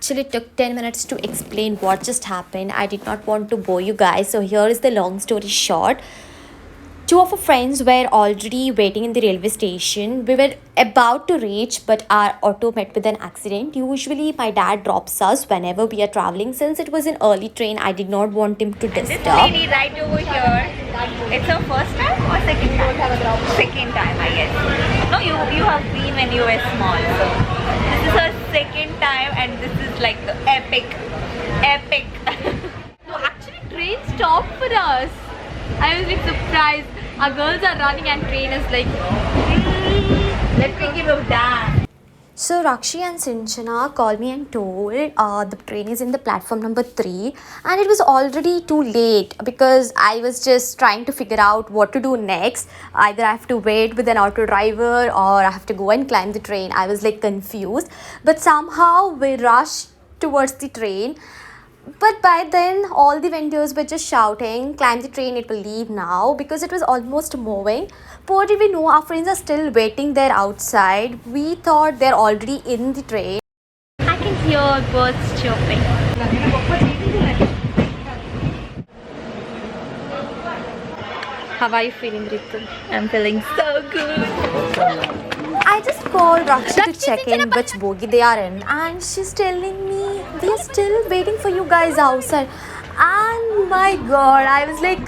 actually took 10 minutes to explain what just happened. I did not want to bore you guys, so here is the long story short. Two of our friends were already waiting in the railway station. We were about to reach, but our auto met with an accident. Usually, my dad drops us whenever we are traveling. Since it was an early train, I did not want him to disturb. This lady right over here, it's her first time or second time? Second time, I guess. No, you have been when you were small. So this is her second time, and this is like the epic. No, actually train stopped for us. I was like surprised. Our girls are running and train is like, Let me give a dance. So Rakshi and Sinchana called me and told the train is in the platform number 3, and it was already too late because I was just trying to figure out what to do next. Either I have to wait with an auto driver or I have to go and climb the train. I was like confused, but somehow we rushed towards the train. But by then, all the vendors were just shouting, climb the train, it will leave now, because it was almost moving. Poor did we know our friends are still waiting there outside. We thought they're already in the train. I can hear birds chirping. How are you feeling, Ritu? I'm feeling so good. I just called Rakshi to check in which bogie they are in, and she's telling me we are still waiting for you guys outside. And my god, I was like,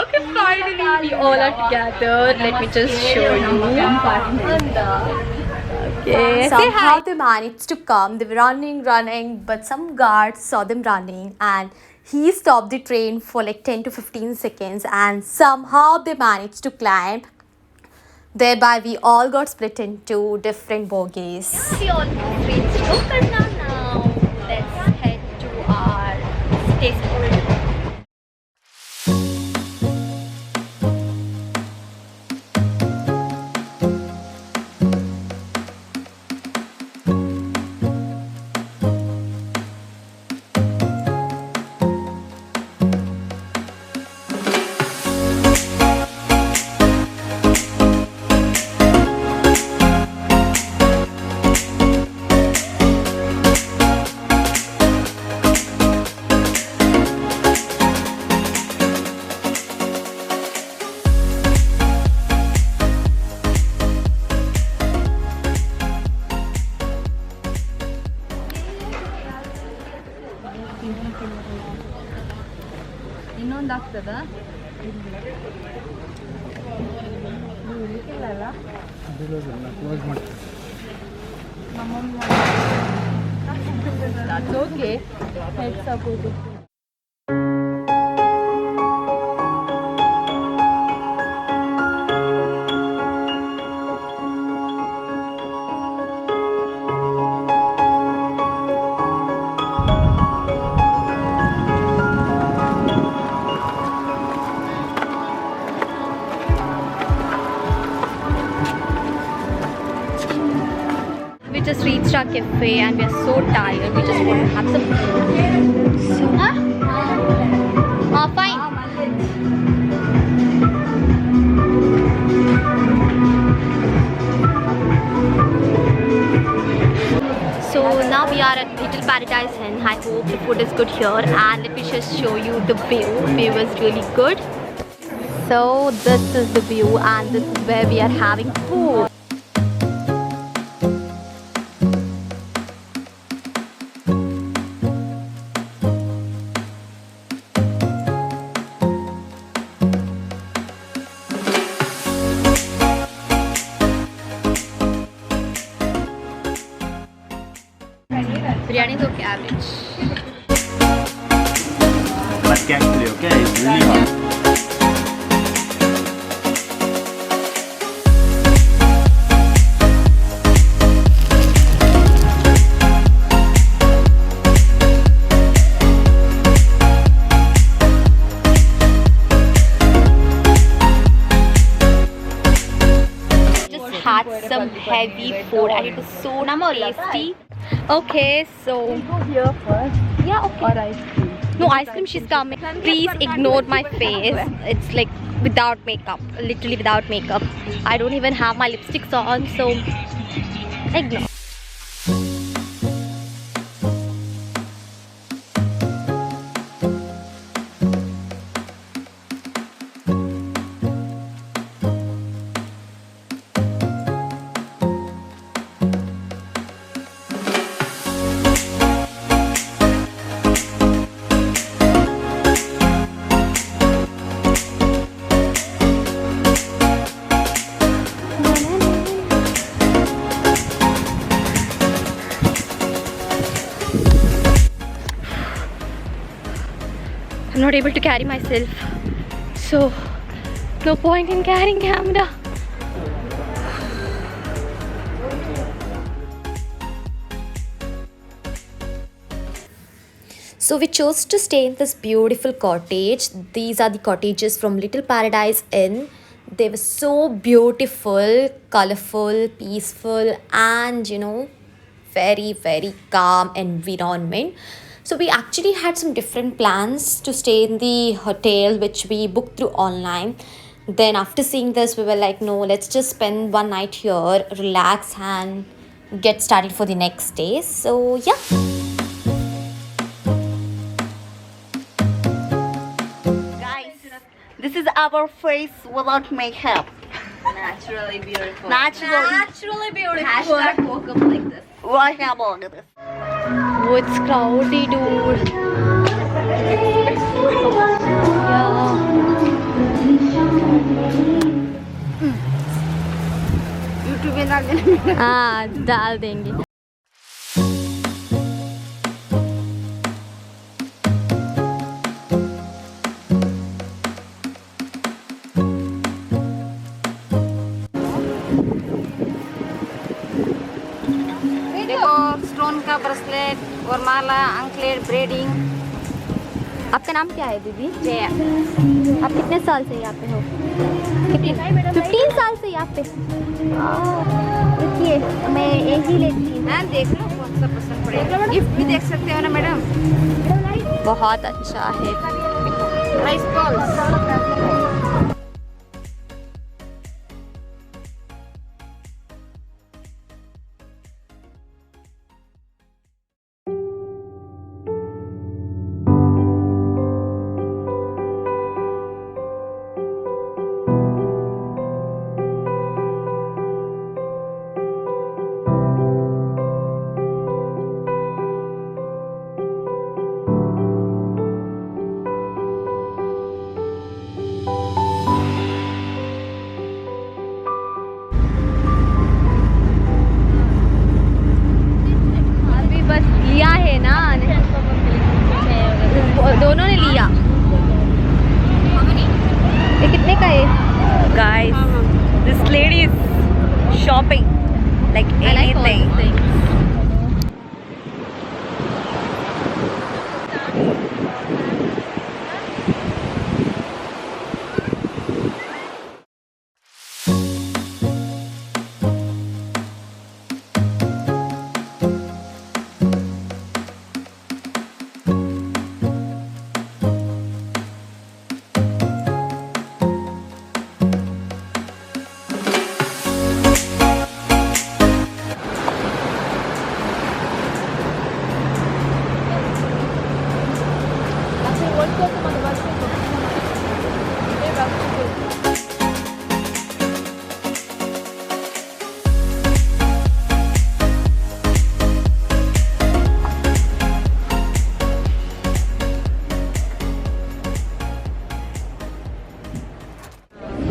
Okay, finally we all are together. Let me just show you. Okay. somehow they managed to come. They were running, but some guards saw them running and he stopped the train for like 10 to 15 seconds, and somehow they managed to climb. Thereby, we all got split into different bogies. We almost reached Gokarna now. Let's head to our station. ಇನ್ನೊಂದಾಗ್ತದ That's okay. Heads up. We just reached our cafe and we are so tired. We just want to have some food. So, fine. So now we are at Little Paradise Inn. I hope the food is good here, and let me just show you the view. View is really good. So this is the view, and this is where we are having food. Biryani is okay, average. But carefully, okay? It's really hot. Just had some heavy food and it was so tasty. Okay, so Here first. yeah, okay. Or ice cream. No ice cream, she's coming. Please ignore my face. It's like without makeup, literally without makeup. I don't even have my lipsticks on, so ignore. I'm not able to carry myself, so no point in carrying camera. So we chose to stay in this beautiful cottage. These are the cottages from Little Paradise Inn. They were so beautiful, colorful, peaceful, and very, very calm environment. So we actually had some different plans to stay in the hotel, which we booked through online. Then after seeing this, we were like, no, let's just spend one night here, relax, and get started for the next day. So yeah. Guys, this is our face without makeup. Naturally beautiful. Naturally beautiful. Hashtag woke up like this. What about this? Oh, it's crowdy, dude. YouTube में डाल देना. हाँ, डाल देंगे. देखो stone का bracelet और माला, अंकलेट, braiding. आपका नाम क्या है दीदी? जया. आप कितने साल से यहाँ पे हो? 15 साल से यहाँ पे. देखिए, मैं एक ही लेती हूँ. हाँ, देख लो कौन सा पसंद पड़ेगा. गिफ्ट भी देख सकते हो ना मैडम. बहुत अच्छा है. Rice balls. लिया है ना, दोनों ने लिया. ये कितने का है? Guys, this lady is shopping like I like all anything. these things.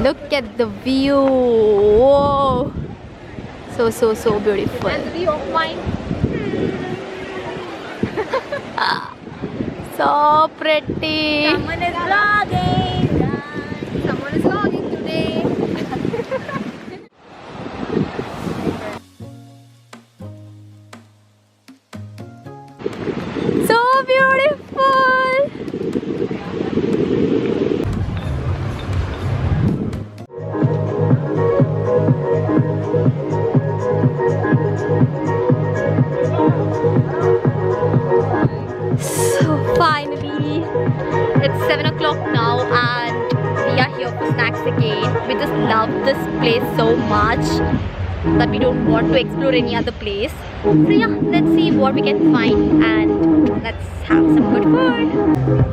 Look at the view. Whoa. So beautiful. And view of mine. So pretty. Someone is vlogging. Someone is vlogging today. So beautiful. So finally, it's 7 o'clock now and we are here for snacks again. We just love this place so much that we don't want to explore any other place. So yeah, let's see what we can find and let's have some good food.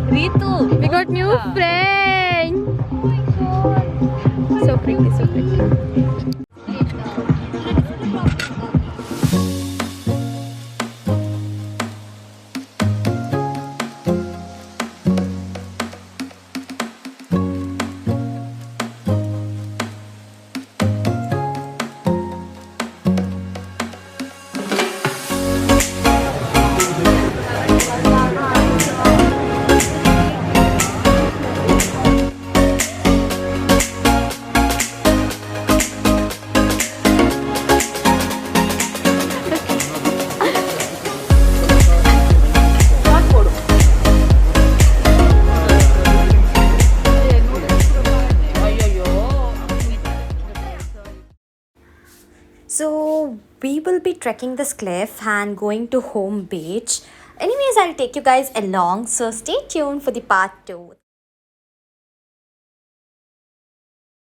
Ritu, We got new friend. So pretty, so pretty. will be trekking this cliff and going to home beach. Anyways, I'll take you guys along, so stay tuned for the part 2.